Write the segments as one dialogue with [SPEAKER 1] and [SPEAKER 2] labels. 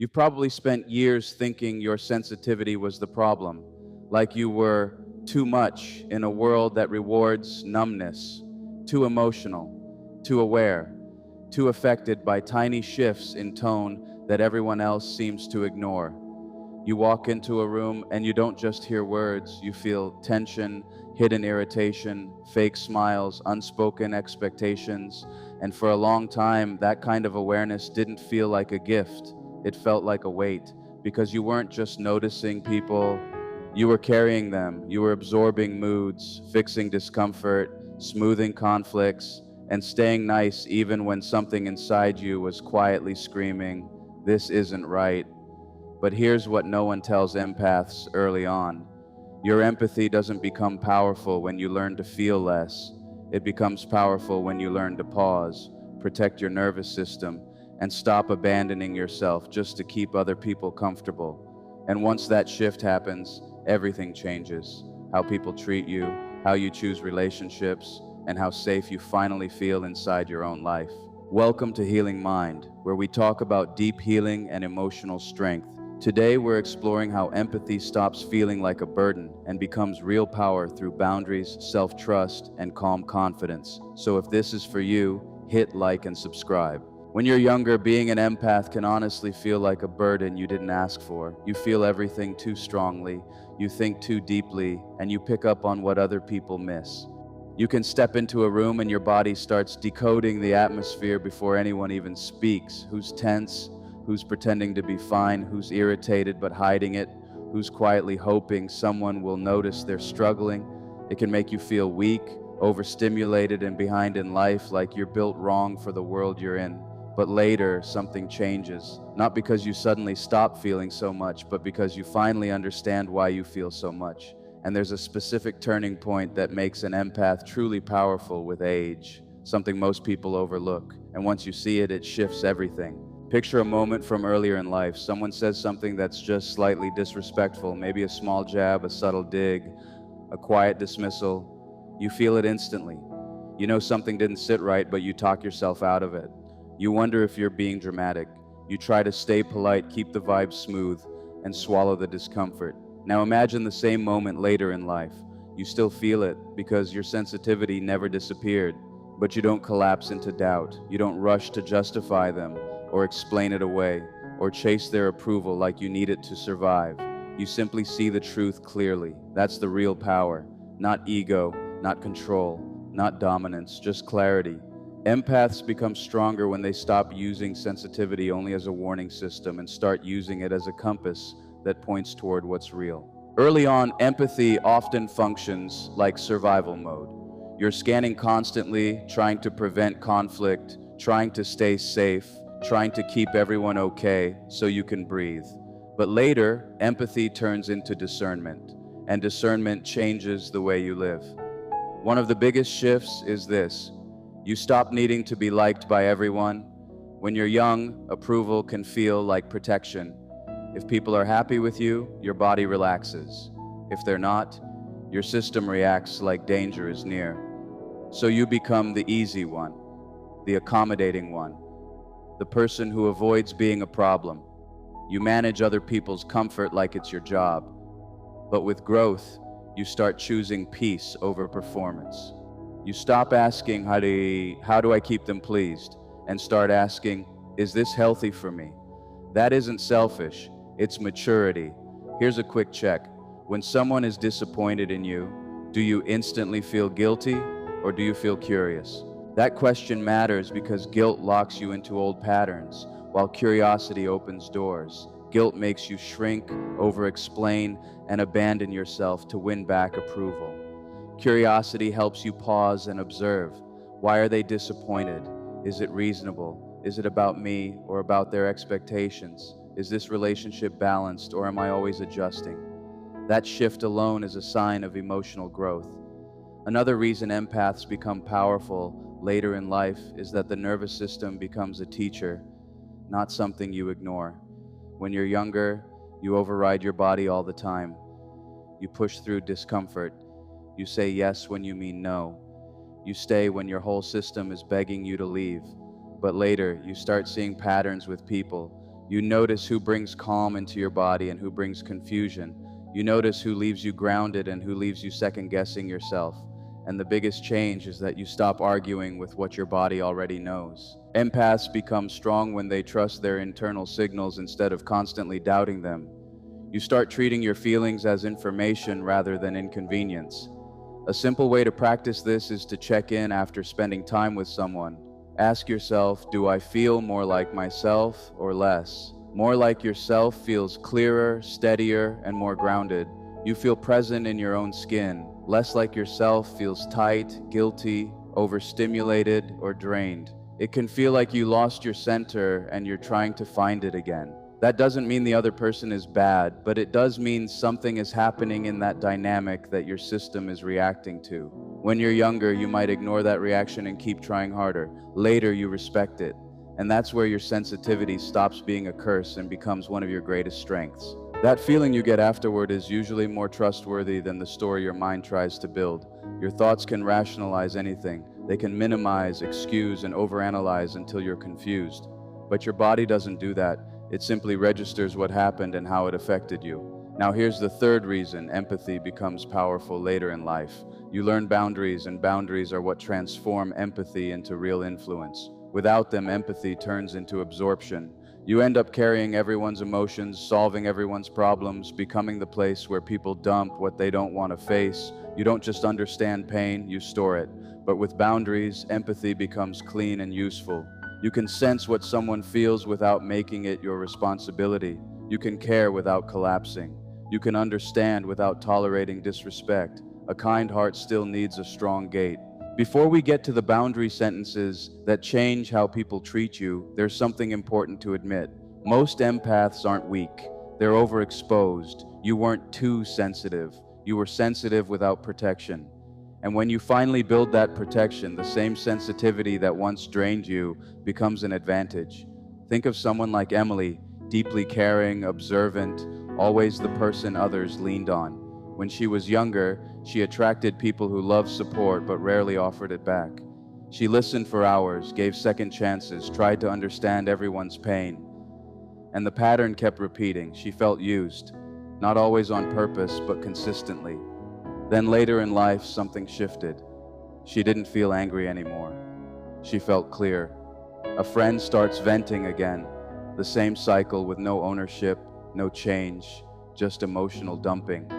[SPEAKER 1] You've probably spent years thinking your sensitivity was the problem, like you were too much in a world that rewards numbness, too emotional, too aware, too affected by tiny shifts in tone that everyone else seems to ignore. You walk into a room and you don't just hear words, you feel tension, hidden irritation, fake smiles, unspoken expectations. And for a long time, that kind of awareness didn't feel like a gift. It felt like a weight because you weren't just noticing people, you were carrying them. You were absorbing moods, fixing discomfort, smoothing conflicts, and staying nice even when something inside you was quietly screaming, "This isn't right." But here's what no one tells empaths early on. Your empathy doesn't become powerful when you learn to feel less. It becomes powerful when you learn to pause, protect your nervous system, and stop abandoning yourself just to keep other people comfortable. And once that shift happens, everything changes. How people treat you, how you choose relationships, and how safe you finally feel inside your own life. Welcome to Healing Mind, where we talk about deep healing and emotional strength. Today, we're exploring how empathy stops feeling like a burden and becomes real power through boundaries, self-trust, and calm confidence. So if this is for you, hit like and subscribe. When you're younger, being an empath can honestly feel like a burden you didn't ask for. You feel everything too strongly, you think too deeply, and you pick up on what other people miss. You can step into a room and your body starts decoding the atmosphere before anyone even speaks. Who's tense? Who's pretending to be fine? Who's irritated but hiding it? Who's quietly hoping someone will notice they're struggling? It can make you feel weak, overstimulated, and behind in life, like you're built wrong for the world you're in. But later, something changes. Not because you suddenly stop feeling so much, but because you finally understand why you feel so much. And there's a specific turning point that makes an empath truly powerful with age, something most people overlook. And once you see it, it shifts everything. Picture a moment from earlier in life. Someone says something that's just slightly disrespectful, maybe a small jab, a subtle dig, a quiet dismissal. You feel it instantly. You know something didn't sit right, but you talk yourself out of it. You wonder if you're being dramatic. You try to stay polite, keep the vibe smooth, and swallow the discomfort. Now imagine the same moment later in life. You still feel it because your sensitivity never disappeared, but you don't collapse into doubt. You don't rush to justify them or explain it away or chase their approval like you need it to survive. You simply see the truth clearly. That's the real power. Not ego, not control, not dominance, just clarity. Empaths become stronger when they stop using sensitivity only as a warning system and start using it as a compass that points toward what's real. Early on, empathy often functions like survival mode. You're scanning constantly, trying to prevent conflict, trying to stay safe, trying to keep everyone okay so you can breathe. But later, empathy turns into discernment, and discernment changes the way you live. One of the biggest shifts is this: you stop needing to be liked by everyone. When you're young, approval can feel like protection. If people are happy with you, your body relaxes. If they're not, your system reacts like danger is near. So you become the easy one, the accommodating one, the person who avoids being a problem. You manage other people's comfort like it's your job. But with growth, you start choosing peace over performance. You stop asking, how do I keep them pleased? And start asking, is this healthy for me? That isn't selfish, it's maturity. Here's a quick check. When someone is disappointed in you, do you instantly feel guilty or do you feel curious? That question matters because guilt locks you into old patterns, while curiosity opens doors. Guilt makes you shrink, over-explain, and abandon yourself to win back approval. Curiosity helps you pause and observe. Why are they disappointed? Is it reasonable? Is it about me or about their expectations? Is this relationship balanced or am I always adjusting? That shift alone is a sign of emotional growth. Another reason empaths become powerful later in life is that the nervous system becomes a teacher, not something you ignore. When you're younger, you override your body all the time. You push through discomfort. You say yes when you mean no. You stay when your whole system is begging you to leave. But later, you start seeing patterns with people. You notice who brings calm into your body and who brings confusion. You notice who leaves you grounded and who leaves you second guessing yourself. And the biggest change is that you stop arguing with what your body already knows. Empaths become strong when they trust their internal signals instead of constantly doubting them. You start treating your feelings as information rather than inconvenience. A simple way to practice this is to check in after spending time with someone. Ask yourself, do I feel more like myself or less? More like yourself feels clearer, steadier, and more grounded. You feel present in your own skin. Less like yourself feels tight, guilty, overstimulated, or drained. It can feel like you lost your center and you're trying to find it again. That doesn't mean the other person is bad, but it does mean something is happening in that dynamic that your system is reacting to. When you're younger, you might ignore that reaction and keep trying harder. Later, you respect it. And that's where your sensitivity stops being a curse and becomes one of your greatest strengths. That feeling you get afterward is usually more trustworthy than the story your mind tries to build. Your thoughts can rationalize anything. They can minimize, excuse, and overanalyze until you're confused. But your body doesn't do that. It simply registers what happened and how it affected you. Now here's the third reason empathy becomes powerful later in life. You learn boundaries, and boundaries are what transform empathy into real influence. Without them, empathy turns into absorption. You end up carrying everyone's emotions, solving everyone's problems, becoming the place where people dump what they don't want to face. You don't just understand pain, you store it. But with boundaries, empathy becomes clean and useful. You can sense what someone feels without making it your responsibility. You can care without collapsing. You can understand without tolerating disrespect. A kind heart still needs a strong gate. Before we get to the boundary sentences that change how people treat you, there's something important to admit. Most empaths aren't weak. They're overexposed. You weren't too sensitive. You were sensitive without protection. And when you finally build that protection, the same sensitivity that once drained you becomes an advantage. Think of someone like Emily, deeply caring, observant, always the person others leaned on. When she was younger, she attracted people who loved support but rarely offered it back. She listened for hours, gave second chances, tried to understand everyone's pain. And the pattern kept repeating. She felt used, not always on purpose, but consistently. Then later in life, something shifted. She didn't feel angry anymore. She felt clear. A friend starts venting again. The same cycle with no ownership, no change, just emotional dumping.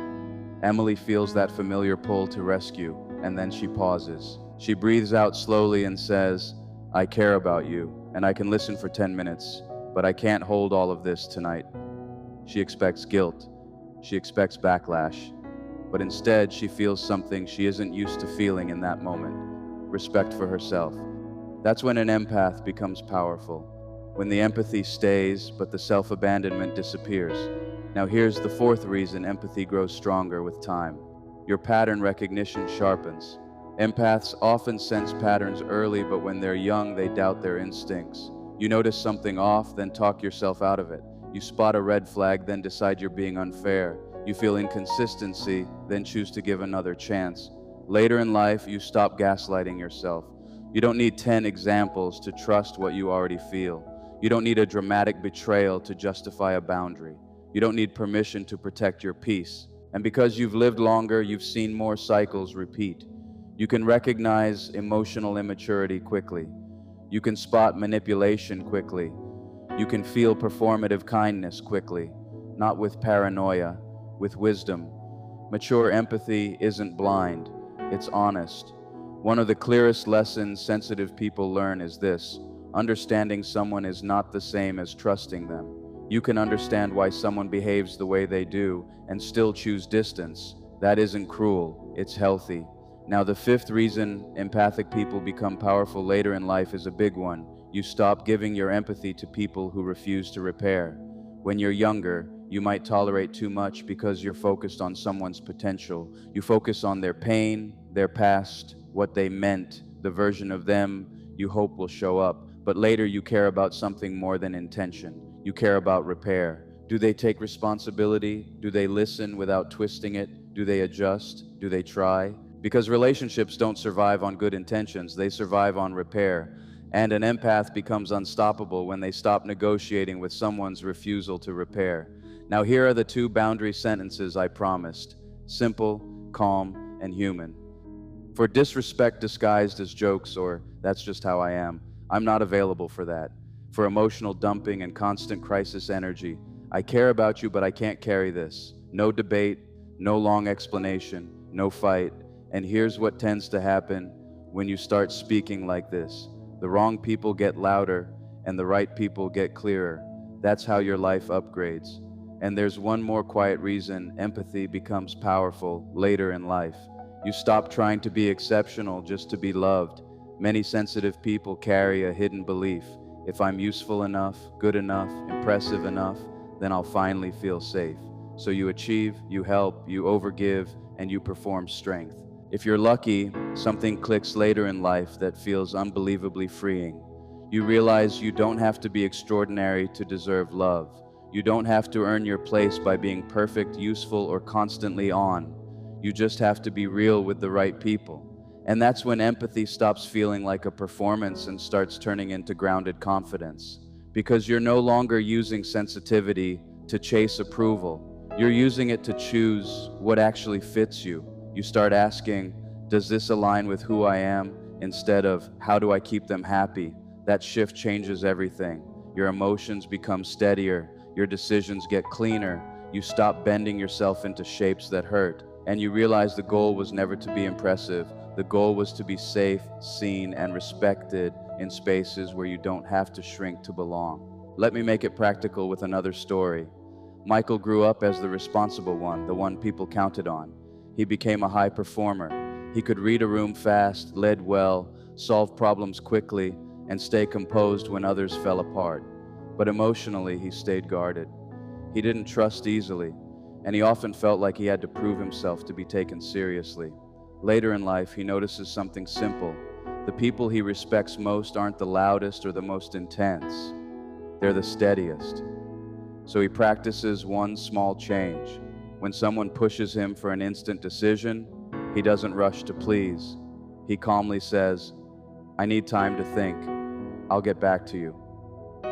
[SPEAKER 1] Emily feels that familiar pull to rescue, and then she pauses. She breathes out slowly and says, I care about you, and I can listen for 10 minutes, but I can't hold all of this tonight. She expects guilt. She expects backlash. But instead, she feels something she isn't used to feeling in that moment: respect for herself. That's when an empath becomes powerful. When the empathy stays, but the self-abandonment disappears. Now here's the fourth reason empathy grows stronger with time. Your pattern recognition sharpens. Empaths often sense patterns early, but when they're young, they doubt their instincts. You notice something off, then talk yourself out of it. You spot a red flag, then decide you're being unfair. You feel inconsistency, then choose to give another chance. Later in life, you stop gaslighting yourself. You don't need 10 examples to trust what you already feel. You don't need a dramatic betrayal to justify a boundary. You don't need permission to protect your peace. And because you've lived longer, you've seen more cycles repeat. You can recognize emotional immaturity quickly. You can spot manipulation quickly. You can feel performative kindness quickly, not with paranoia, with wisdom. Mature empathy isn't blind, it's honest. One of the clearest lessons sensitive people learn is this: understanding someone is not the same as trusting them. You can understand why someone behaves the way they do and still choose distance. That isn't cruel, it's healthy. Now, the fifth reason empathic people become powerful later in life is a big one. You stop giving your empathy to people who refuse to repair. When you're younger, you might tolerate too much because you're focused on someone's potential. You focus on their pain, their past, what they meant, the version of them you hope will show up. But later you care about something more than intention. You care about repair. Do they take responsibility? Do they listen without twisting it? Do they adjust? Do they try? Because relationships don't survive on good intentions, they survive on repair. And an empath becomes unstoppable when they stop negotiating with someone's refusal to repair. Now, here are the two boundary sentences I promised: simple, calm, and human. For disrespect disguised as jokes or "that's just how I am," I'm not available for that. For emotional dumping and constant crisis energy, I care about you, but I can't carry this. No debate, no long explanation, no fight. And here's what tends to happen when you start speaking like this: the wrong people get louder, and the right people get clearer. That's how your life upgrades. And there's one more quiet reason empathy becomes powerful later in life. You stop trying to be exceptional just to be loved. Many sensitive people carry a hidden belief: if I'm useful enough, good enough, impressive enough, then I'll finally feel safe. So you achieve, you help, you overgive, and you perform strength. If you're lucky, something clicks later in life that feels unbelievably freeing. You realize you don't have to be extraordinary to deserve love. You don't have to earn your place by being perfect, useful, or constantly on. You just have to be real with the right people. And that's when empathy stops feeling like a performance and starts turning into grounded confidence. Because you're no longer using sensitivity to chase approval. You're using it to choose what actually fits you. You start asking, does this align with who I am? Instead of, how do I keep them happy? That shift changes everything. Your emotions become steadier. Your decisions get cleaner. You stop bending yourself into shapes that hurt. And you realize the goal was never to be impressive. The goal was to be safe, seen, and respected in spaces where you don't have to shrink to belong. Let me make it practical with another story. Michael grew up as the responsible one, the one people counted on. He became a high performer. He could read a room fast, led well, solve problems quickly, and stay composed when others fell apart. But emotionally, he stayed guarded. He didn't trust easily, and he often felt like he had to prove himself to be taken seriously. Later in life, he notices something simple. The people he respects most aren't the loudest or the most intense. They're the steadiest. So he practices one small change. When someone pushes him for an instant decision, he doesn't rush to please. He calmly says, "I need time to think. I'll get back to you."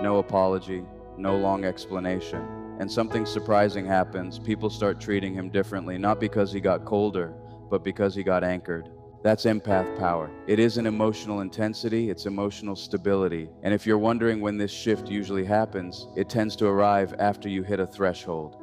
[SPEAKER 1] No apology, no long explanation. And something surprising happens. People start treating him differently, not because he got colder, but because he got anchored. That's empath power. It isn't emotional intensity, it's emotional stability. And if you're wondering when this shift usually happens, it tends to arrive after you hit a threshold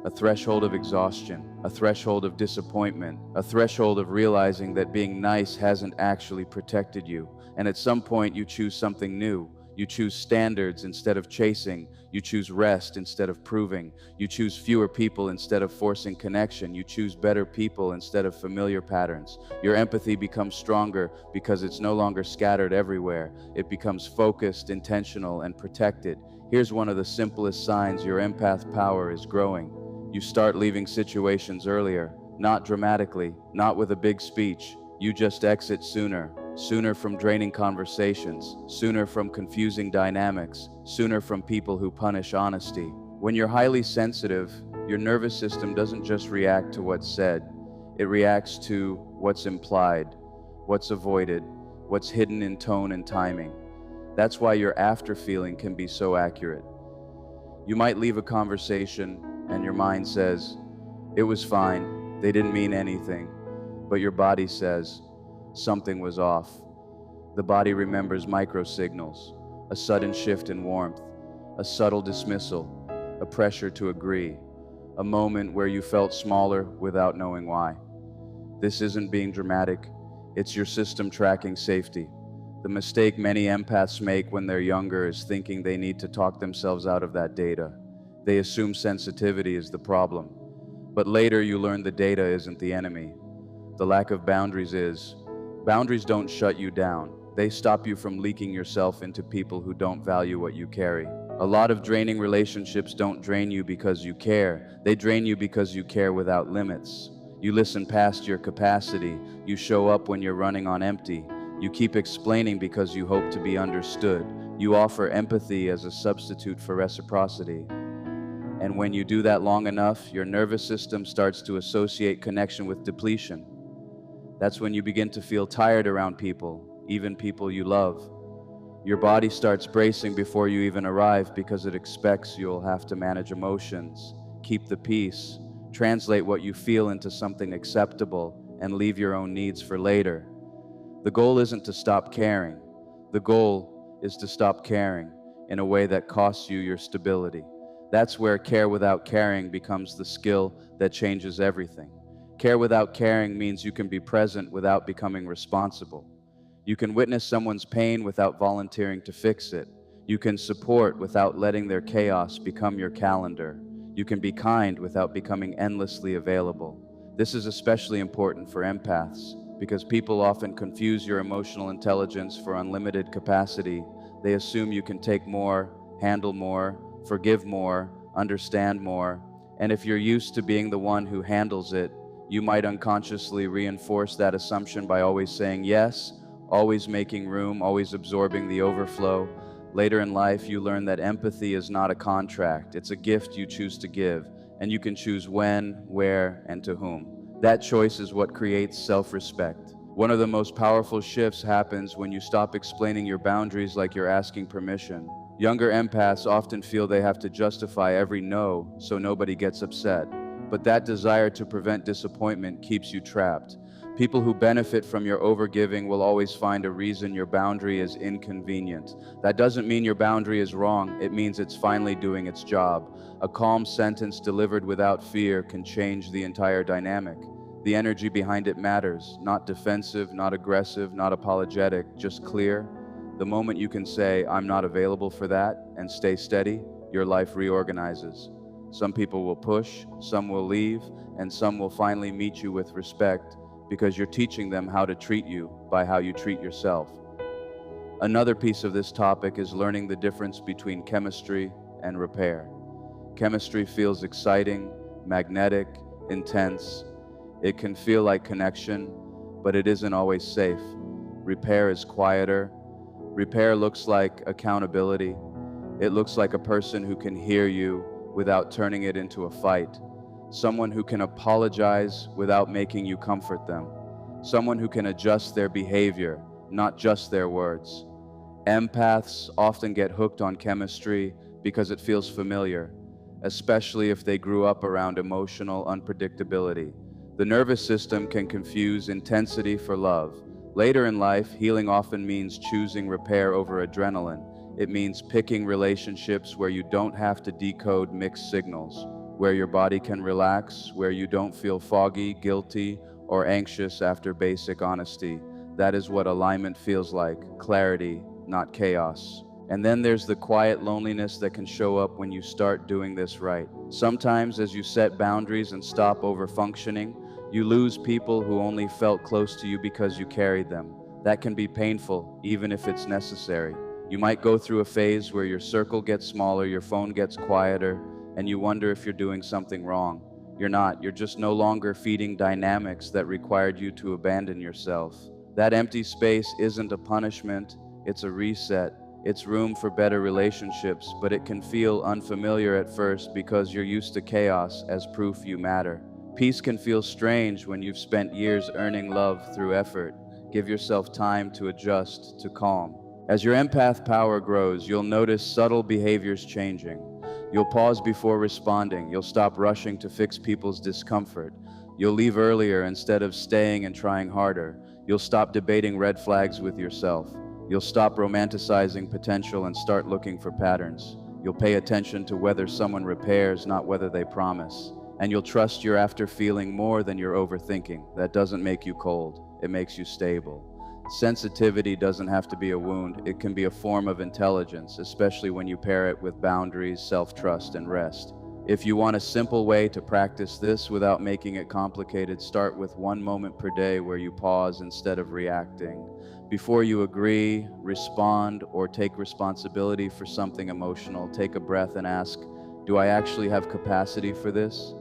[SPEAKER 1] of exhaustion, a threshold of disappointment, a threshold of realizing that being nice hasn't actually protected you. And at some point you choose something new. You choose standards instead of chasing. You choose rest instead of proving. You choose fewer people instead of forcing connection. You choose better people instead of familiar patterns. Your empathy becomes stronger because it's no longer scattered everywhere. It becomes focused, intentional, and protected. Here's one of the simplest signs your empath power is growing. You start leaving situations earlier, not dramatically, not with a big speech. You just exit sooner from draining conversations, sooner from confusing dynamics, sooner from people who punish honesty. When you're highly sensitive, your nervous system doesn't just react to what's said, it reacts to what's implied, what's avoided, what's hidden in tone and timing. That's why your after feeling can be so accurate. You might leave a conversation and your mind says, "It was fine, they didn't mean anything," but your body says, "Something was off." The body remembers microsignals: a sudden shift in warmth, a subtle dismissal, a pressure to agree, a moment where you felt smaller without knowing why. This isn't being dramatic, it's your system tracking safety. The mistake many empaths make when they're younger is thinking they need to talk themselves out of that data. They assume sensitivity is the problem. But later you learn the data isn't the enemy. The lack of boundaries is. Boundaries don't shut you down. They stop you from leaking yourself into people who don't value what you carry. A lot of draining relationships don't drain you because you care. They drain you because you care without limits. You listen past your capacity. You show up when you're running on empty. You keep explaining because you hope to be understood. You offer empathy as a substitute for reciprocity. And when you do that long enough, your nervous system starts to associate connection with depletion. That's when you begin to feel tired around people, even people you love. Your body starts bracing before you even arrive because it expects you'll have to manage emotions, keep the peace, translate what you feel into something acceptable, and leave your own needs for later. The goal isn't to stop caring. The goal is to stop caring in a way that costs you your stability. That's where care without caring becomes the skill that changes everything. Care without caring means you can be present without becoming responsible. You can witness someone's pain without volunteering to fix it. You can support without letting their chaos become your calendar. You can be kind without becoming endlessly available. This is especially important for empaths because people often confuse your emotional intelligence for unlimited capacity. They assume you can take more, handle more, forgive more, understand more, and if you're used to being the one who handles it, you might unconsciously reinforce that assumption by always saying yes, always making room, always absorbing the overflow. Later in life, you learn that empathy is not a contract, it's a gift you choose to give, and you can choose when, where, and to whom. That choice is what creates self-respect. One of the most powerful shifts happens when you stop explaining your boundaries like you're asking permission. Younger empaths often feel they have to justify every no so nobody gets upset. But that desire to prevent disappointment keeps you trapped. People who benefit from your overgiving will always find a reason your boundary is inconvenient. That doesn't mean your boundary is wrong, it means it's finally doing its job. A calm sentence delivered without fear can change the entire dynamic. The energy behind it matters, not defensive, not aggressive, not apologetic, just clear. The moment you can say, "I'm not available for that," and stay steady, your life reorganizes. Some people will push, some will leave, and some will finally meet you with respect because you're teaching them how to treat you by how you treat yourself. Another piece of this topic is learning the difference between chemistry and repair. Chemistry feels exciting, magnetic, intense. It can feel like connection, but it isn't always safe. Repair is quieter. Repair looks like accountability. It looks like a person who can hear you without turning it into a fight. Someone who can apologize without making you comfort them. Someone who can adjust their behavior, not just their words. Empaths often get hooked on chemistry because it feels familiar, especially if they grew up around emotional unpredictability. The nervous system can confuse intensity for love. Later in life, healing often means choosing repair over adrenaline. It means picking relationships where you don't have to decode mixed signals, where your body can relax, where you don't feel foggy, guilty, or anxious after basic honesty. That is what alignment feels like, clarity, not chaos. And then there's the quiet loneliness that can show up when you start doing this right. Sometimes as you set boundaries and stop over-functioning, you lose people who only felt close to you because you carried them. That can be painful, even if it's necessary. You might go through a phase where your circle gets smaller, your phone gets quieter, and you wonder if you're doing something wrong. You're not. You're just no longer feeding dynamics that required you to abandon yourself. That empty space isn't a punishment, it's a reset. It's room for better relationships, but it can feel unfamiliar at first because you're used to chaos as proof you matter. Peace can feel strange when you've spent years earning love through effort. Give yourself time to adjust, to calm. As your empath power grows, you'll notice subtle behaviors changing. You'll pause before responding. You'll stop rushing to fix people's discomfort. You'll leave earlier instead of staying and trying harder. You'll stop debating red flags with yourself. You'll stop romanticizing potential and start looking for patterns. You'll pay attention to whether someone repairs, not whether they promise. And you'll trust you're after feeling more than you're overthinking. That doesn't make you cold. It makes you stable. Sensitivity doesn't have to be a wound. It can be a form of intelligence, especially when you pair it with boundaries, self-trust, and rest. If you want a simple way to practice this without making it complicated, start with 1 moment per day where you pause instead of reacting. Before you agree, respond, or take responsibility for something emotional, take a breath and ask, do I actually have capacity for this?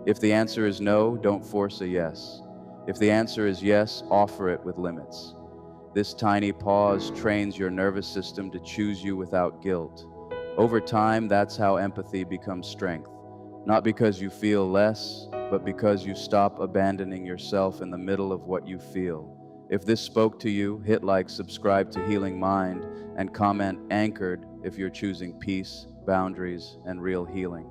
[SPEAKER 1] If the answer is no, don't force a yes. If the answer is yes, offer it with limits. This tiny pause trains your nervous system to choose you without guilt. Over time, that's how empathy becomes strength. Not because you feel less, but because you stop abandoning yourself in the middle of what you feel. If this spoke to you, hit like, subscribe to Healing Mind, and comment anchored if you're choosing peace, boundaries, and real healing.